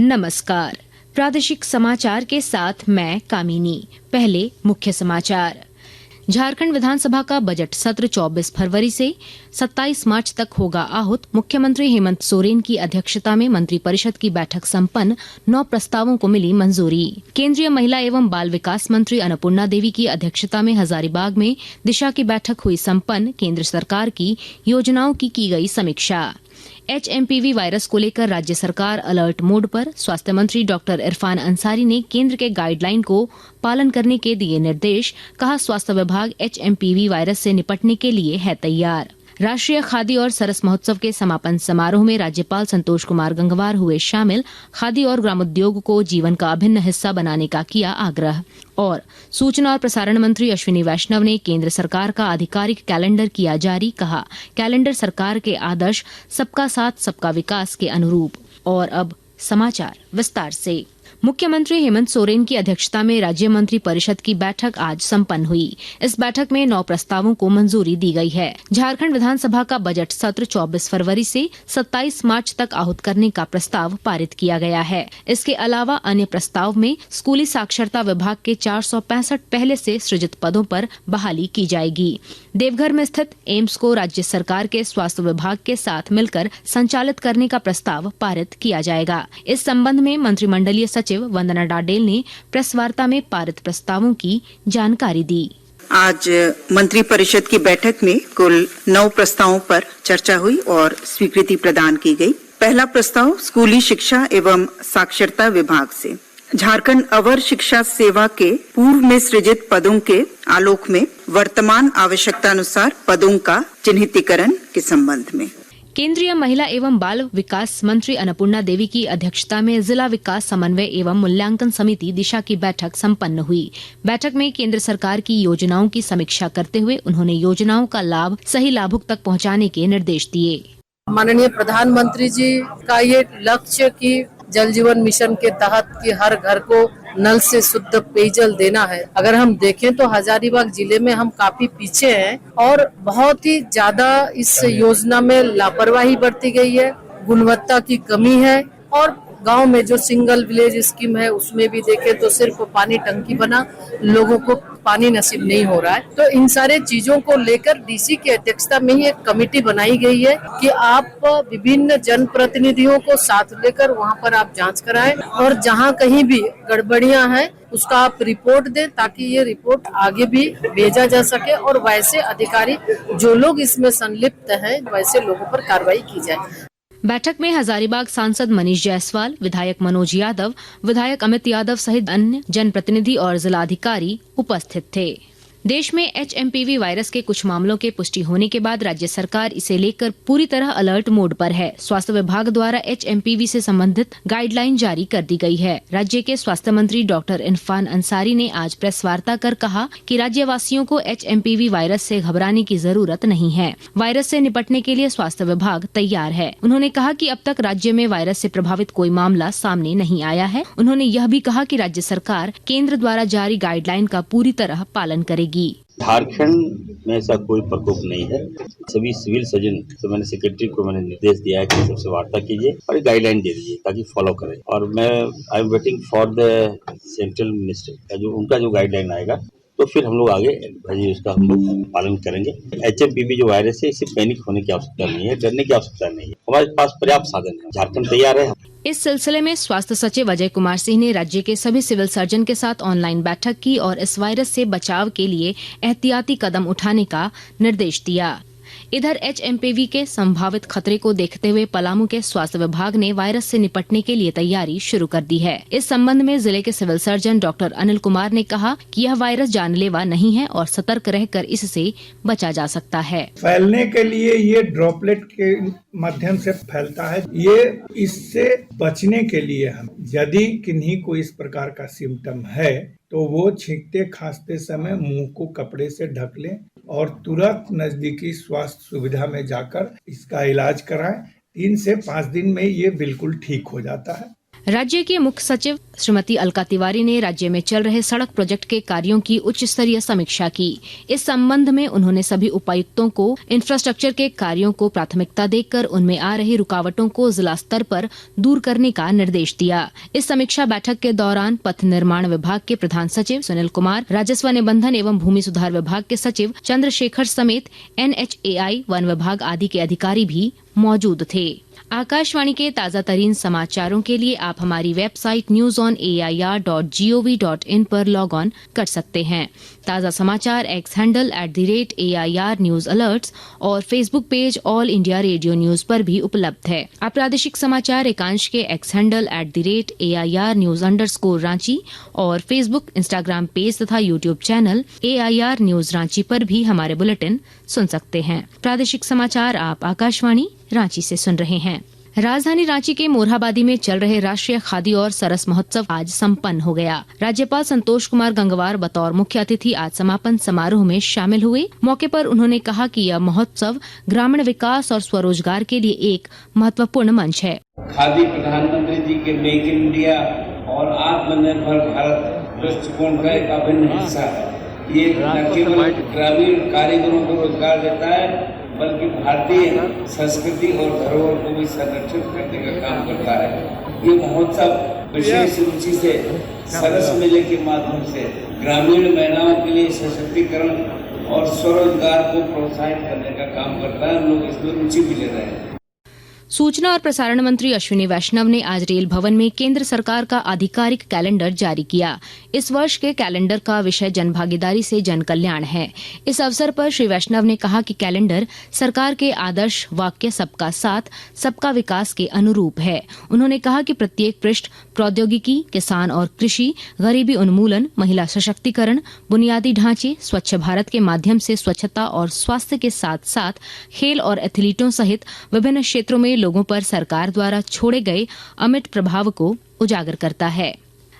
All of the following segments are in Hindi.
नमस्कार। प्रादेशिक समाचार के साथ मैं कामिनी। पहले मुख्य समाचार। झारखंड विधानसभा का बजट सत्र 24 फरवरी से 27 मार्च तक होगा आहूत। मुख्यमंत्री हेमंत सोरेन की अध्यक्षता में मंत्रिपरिषद की बैठक संपन्न। 9 प्रस्तावों को मिली मंजूरी। केंद्रीय महिला एवं बाल विकास मंत्री अन्नपूर्णा देवी की अध्यक्षता में हजारीबाग में दिशा की बैठक हुई संपन्न। केंद्र सरकार की योजनाओं की गई समीक्षा। HMPV वायरस को लेकर राज्य सरकार अलर्ट मोड पर। स्वास्थ्य मंत्री डॉक्टर इरफान अंसारी ने केंद्र के गाइडलाइन को पालन करने के दिए निर्देश। कहा, स्वास्थ्य विभाग HMPV वायरस से निपटने के लिए है तैयार। राष्ट्रीय खादी और सरस महोत्सव के समापन समारोह में राज्यपाल संतोष कुमार गंगवार हुए शामिल। खादी और ग्रामोद्योग को जीवन का अभिन्न हिस्सा बनाने का किया आग्रह। और सूचना और प्रसारण मंत्री अश्विनी वैष्णव ने केंद्र सरकार का आधिकारिक कैलेंडर किया जारी। कहा, कैलेंडर सरकार के आदर्श सबका साथ सबका विकास के अनुरूप। और अब समाचार विस्तार से। मुख्यमंत्री हेमंत सोरेन की अध्यक्षता में राज्य मंत्री परिषद की बैठक आज संपन्न हुई। इस बैठक में 9 प्रस्तावों को मंजूरी दी गई है। झारखंड विधानसभा का बजट सत्र 24 फरवरी से 27 मार्च तक आहूत करने का प्रस्ताव पारित किया गया है। इसके अलावा अन्य प्रस्ताव में स्कूली साक्षरता विभाग के 465 पहले से सृजित पदों पर बहाली की जाएगी। देवघर में स्थित एम्स को राज्य सरकार के स्वास्थ्य विभाग के साथ मिलकर संचालित करने का प्रस्ताव पारित किया जाएगा। इस संबंध में मंत्रिमंडलीय सचिव वंदना डाडेल ने प्रेस वार्ता में पारित प्रस्तावों की जानकारी दी। आज मंत्री परिषद की बैठक में कुल 9 प्रस्तावों पर चर्चा हुई और स्वीकृति प्रदान की गई। पहला प्रस्ताव स्कूली शिक्षा एवं साक्षरता विभाग से झारखंड अवर शिक्षा सेवा के पूर्व में सृजित पदों के आलोक में वर्तमान आवश्यकता अनुसार पदों का चिन्हितीकरण के संबंध में। केंद्रीय महिला एवं बाल विकास मंत्री अन्नपूर्णा देवी की अध्यक्षता में जिला विकास समन्वय एवं मूल्यांकन समिति दिशा की बैठक संपन्न हुई। बैठक में केंद्र सरकार की योजनाओं की समीक्षा करते हुए उन्होंने योजनाओं का लाभ सही लाभुक तक पहुंचाने के निर्देश दिए। माननीय प्रधानमंत्री जी का ये लक्ष्य कि जल जीवन मिशन के तहत कि हर घर को नल से शुद्ध पेयजल देना है। अगर हम देखें तो हजारीबाग जिले में हम काफी पीछे हैं और बहुत ही ज्यादा इस योजना में लापरवाही बरती गई है, गुणवत्ता की कमी है। और गांव में जो सिंगल विलेज स्कीम है उसमें भी देखें तो सिर्फ पानी टंकी बना, लोगों को पानी नसीब नहीं हो रहा है। तो इन सारे चीजों को लेकर डीसी की अध्यक्षता में ही एक कमेटी बनाई गई है कि आप विभिन्न जनप्रतिनिधियों को साथ लेकर वहां पर आप जांच कराएं और जहां कहीं भी गड़बड़ियां हैं उसका आप रिपोर्ट दें ताकि ये रिपोर्ट आगे भी भेजा जा सके और वैसे अधिकारी जो लोग इसमें संलिप्त हैं वैसे लोगों पर कार्रवाई की जाए। बैठक में हजारीबाग सांसद मनीष जायसवाल, विधायक मनोज यादव, विधायक अमित यादव सहित अन्य जनप्रतिनिधि और जिलाधिकारी उपस्थित थे। देश में HMPV वायरस के कुछ मामलों के पुष्टि होने के बाद राज्य सरकार इसे लेकर पूरी तरह अलर्ट मोड पर है। स्वास्थ्य विभाग द्वारा HMPV से संबंधित गाइडलाइन जारी कर दी गई है। राज्य के स्वास्थ्य मंत्री डॉक्टर इरफान अंसारी ने आज प्रेस वार्ता कर कहा कि राज्यवासियों को HMPV वायरस से घबराने की जरूरत नहीं है। वायरस से निपटने के लिए स्वास्थ्य विभाग तैयार है। उन्होंने कहा कि अब तक राज्य में वायरस से प्रभावित कोई मामला सामने नहीं आया है। उन्होंने यह भी कहा कि राज्य सरकार केंद्र द्वारा जारी गाइडलाइन का पूरी तरह पालन करेगी। झारखंड में ऐसा कोई प्रकोप नहीं है। सभी सिविल सर्जन तो मैंने सेक्रेटरी को मैंने निर्देश दिया है कि सबसे वार्ता कीजिए और गाइडलाइन दे दीजिए ताकि फॉलो करें। और मैं I am waiting for the central minister का जो उनका जो गाइडलाइन आएगा तो फिर हम लोग आगे भाई उसका हम लोग पालन करेंगे। HMPV जो वायरस है इससे पैनिक होने की आवश्यकता नहीं है, डरने की आवश्यकता नहीं है। हमारे पास पर्याप्त साधन है, झारखंड तैयार है। इस सिलसिले में स्वास्थ्य सचिव अजय कुमार सिंह ने राज्य के सभी सिविल सर्जन के साथ ऑनलाइन बैठक की और इस वायरस से बचाव के लिए एहतियाती कदम उठाने का निर्देश दिया। इधर HMPV के संभावित खतरे को देखते हुए पलामू के स्वास्थ्य विभाग ने वायरस से निपटने के लिए तैयारी शुरू कर दी है। इस संबंध में जिले के civil surgeon doctor Anil Kumar ने कहा कि यह वायरस जानलेवा नहीं है और सतर्क रहकर इससे बचा जा सकता है। फैलने के लिए ये ड्रॉपलेट के माध्यम से फैलता है। ये इससे बचने के लिए हम यदि किन्हीं को इस प्रकार का सिम्टम है तो वो छींकते खांसते समय मुंह को कपड़े से ढक लें और तुरंत नजदीकी स्वास्थ्य सुविधा में जाकर इसका इलाज कराएं। 3 से 5 दिन में ये बिल्कुल ठीक हो जाता है। राज्य के मुख्य सचिव श्रीमती अलका तिवारी ने राज्य में चल रहे सड़क प्रोजेक्ट के कार्यों की उच्च स्तरीय समीक्षा की। इस संबंध में उन्होंने सभी उपायुक्तों को इंफ्रास्ट्रक्चर के कार्यों को प्राथमिकता देकर उनमें आ रही रुकावटों को जिला स्तर पर दूर करने का निर्देश दिया। इस समीक्षा बैठक के दौरान पथ निर्माण विभाग के प्रधान सचिव सुनील कुमार, राजस्व निबंधन एवं भूमि सुधार विभाग के सचिव चंद्रशेखर समेत NHAI, वन विभाग आदि के अधिकारी भी मौजूद थे। आकाशवाणी के ताजा तरीन समाचारों के लिए आप हमारी वेबसाइट newsonair.gov.in पर लॉग ऑन कर सकते हैं। ताजा समाचार X handle @AIR news alerts और Facebook page All India Radio news पर भी उपलब्ध है। आप प्रादेशिक समाचार एकांश के X handle @AIR news _Ranchi और फेसबुक, इंस्टाग्राम पेज तथा YouTube channel AIR news Ranchi पर भी हमारे बुलेटिन सुन सकते हैं। प्रादेशिक समाचार आप आकाशवाणी रांची से सुन रहे हैं। राजधानी रांची के मोरहाबादी में चल रहे राष्ट्रीय खादी और सरस महोत्सव आज संपन्न हो गया। राज्यपाल संतोष कुमार गंगवार बतौर मुख्य अतिथि आज समापन समारोह में शामिल हुए। मौके पर उन्होंने कहा कि यह महोत्सव ग्रामीण विकास और स्वरोजगार के लिए एक महत्वपूर्ण मंच है। खादी प्रधानमंत्री जी के मेक इन इंडिया और आत्मनिर्भर भारत दृष्टिकोण का एक अभिन्न हिस्सा है। ये न केवल ग्रामीण कारीगरों को रोजगार देता है, बल्कि भारतीय संस्कृति और धरोहर को भी संरक्षित करने का काम करता है। ये महोत्सव विशेष रुचि से सरस मेले के माध्यम से ग्रामीण महिलाओं के लिए सशक्तिकरण और स्वरोजगार को प्रोत्साहित करने का काम करता है। लोग इसमें रुचि भी ले रहे हैं। सूचना और प्रसारण मंत्री अश्विनी वैष्णव ने आज रेल भवन में केंद्र सरकार का आधिकारिक कैलेंडर जारी किया। इस वर्ष के कैलेंडर का विषय जनभागीदारी से जन कल्याण है। इस अवसर पर श्री वैष्णव ने कहा कि कैलेंडर सरकार के आदर्श वाक्य सबका साथ सबका विकास के अनुरूप है। उन्होंने कहा कि प्रत्येक पृष्ठ प्रौद्योगिकी, किसान और कृषि, गरीबी उन्मूलन, महिला सशक्तिकरण, बुनियादी ढांचे, स्वच्छ भारत के माध्यम से स्वच्छता और स्वास्थ्य के साथ साथ खेल और एथलीटों सहित विभिन्न क्षेत्रों में लोगों पर सरकार द्वारा छोड़े गए अमिट प्रभाव को उजागर करता है।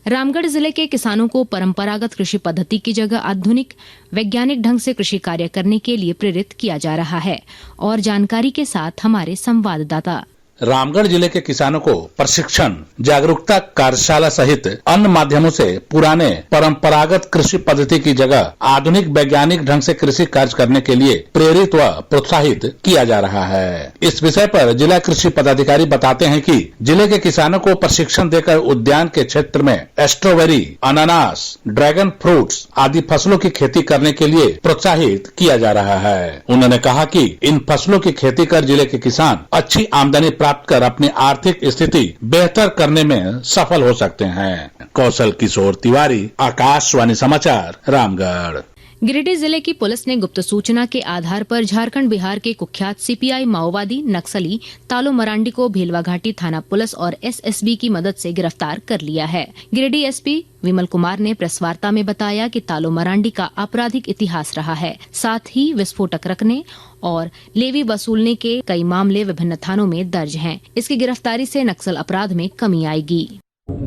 रामगढ़ जिले के किसानों को परंपरागत कृषि पद्धति की जगह आधुनिक वैज्ञानिक ढंग से कृषि कार्य करने के लिए प्रेरित किया जा रहा है। और जानकारी के साथ हमारे संवाददाता। रामगढ़ जिले के किसानों को प्रशिक्षण, जागरूकता कार्यशाला सहित अन्य माध्यमों से पुराने परंपरागत कृषि पद्धति की जगह आधुनिक वैज्ञानिक ढंग से कृषि कार्य करने के लिए प्रेरित व प्रोत्साहित किया जा रहा है। इस विषय पर जिला कृषि पदाधिकारी बताते हैं कि जिले के किसानों को प्रशिक्षण देकर उद्यान के क्षेत्र में स्ट्रॉबेरी, अनानास, ड्रैगन फ्रूट्स आदि फसलों की खेती करने के लिए प्रोत्साहित किया जा रहा है। उन्होंने कहा कि इन फसलों की खेती कर जिले के किसान अच्छी आमदनी प्राप्त कर अपनी आर्थिक स्थिति बेहतर करने में सफल हो सकते हैं। कौशल किशोर तिवारी, आकाशवाणी समाचार, रामगढ़। गिरिडीह जिले की पुलिस ने गुप्त सूचना के आधार पर झारखंड बिहार के कुख्यात सीपीआई माओवादी नक्सली तालो मरांडी को भेलवाघाटी थाना पुलिस और एसएसबी की मदद से गिरफ्तार कर लिया है। गिरिडीह एसपी विमल कुमार ने प्रेस वार्ता में बताया कि तालो मरांडी का आपराधिक इतिहास रहा है, साथ ही विस्फोटक रखने और लेवी वसूलने के कई मामले विभिन्न थानों में दर्ज हैं। इसकी गिरफ्तारी से नक्सल अपराध में कमी आएगी।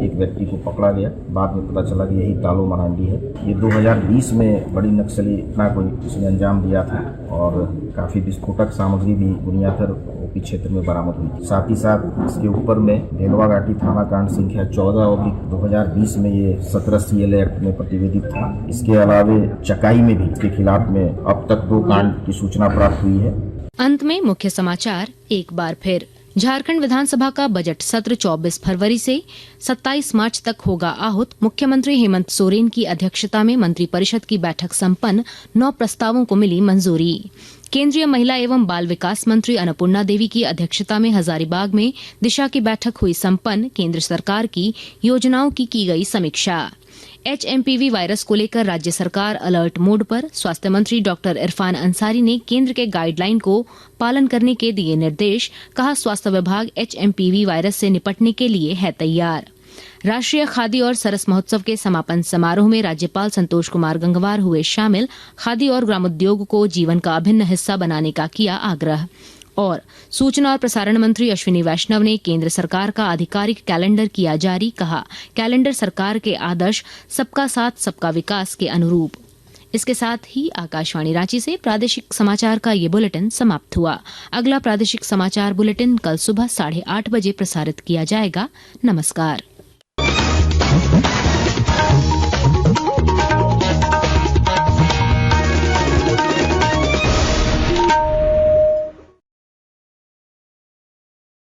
एक व्यक्ति को पकड़ा गया, बाद में पता चला कि यही तालो मरांडी है। ये 2020 में बड़ी नक्सली घटना को इसने अंजाम दिया था और काफी विस्फोटक सामग्री भी बुनियादर ओपी क्षेत्र में बरामद हुई थी। साथ ही साथ इसके ऊपर में भेलवाघाटी थाना कांड संख्या 14/2020 में ये 17 CL एक्ट में प्रतिवेदित था। इसके अलावे चकाई में भी इसके खिलाफ में अब तक 2 कांड की सूचना प्राप्त हुई है। अंत में मुख्य समाचार एक बार फिर। झारखंड विधानसभा का बजट सत्र 24 फरवरी से 27 मार्च तक होगा आहूत। मुख्यमंत्री हेमंत सोरेन की अध्यक्षता में मंत्रिपरिषद की बैठक संपन्न, 9 प्रस्तावों को मिली मंजूरी। केंद्रीय महिला एवं बाल विकास मंत्री अन्नपूर्णा देवी की अध्यक्षता में हजारीबाग में दिशा की बैठक हुई संपन्न। केंद्र सरकार की योजनाओं की गई समीक्षा। HMPV वायरस को लेकर राज्य सरकार अलर्ट मोड पर। स्वास्थ्य मंत्री डॉक्टर इरफान अंसारी ने केंद्र के गाइडलाइन को पालन करने के दिए निर्देश। कहा, स्वास्थ्य विभाग HMPV वायरस से निपटने के लिए है तैयार। राष्ट्रीय खादी और सरस महोत्सव के समापन समारोह में राज्यपाल संतोष कुमार गंगवार हुए शामिल। खादी और ग्रामोद्योग को जीवन का अभिन्न हिस्सा बनाने का किया आग्रह। और सूचना और प्रसारण मंत्री अश्विनी वैष्णव ने केंद्र सरकार का आधिकारिक कैलेंडर किया जारी। कहा, कैलेंडर सरकार के आदर्श सबका साथ सबका विकास के अनुरूप। इसके साथ ही आकाशवाणी रांची से प्रादेशिक समाचार का ये बुलेटिन समाप्त हुआ। अगला प्रादेशिक समाचार बुलेटिन कल सुबह 8:30 बजे प्रसारित किया जाएगा। नमस्कार।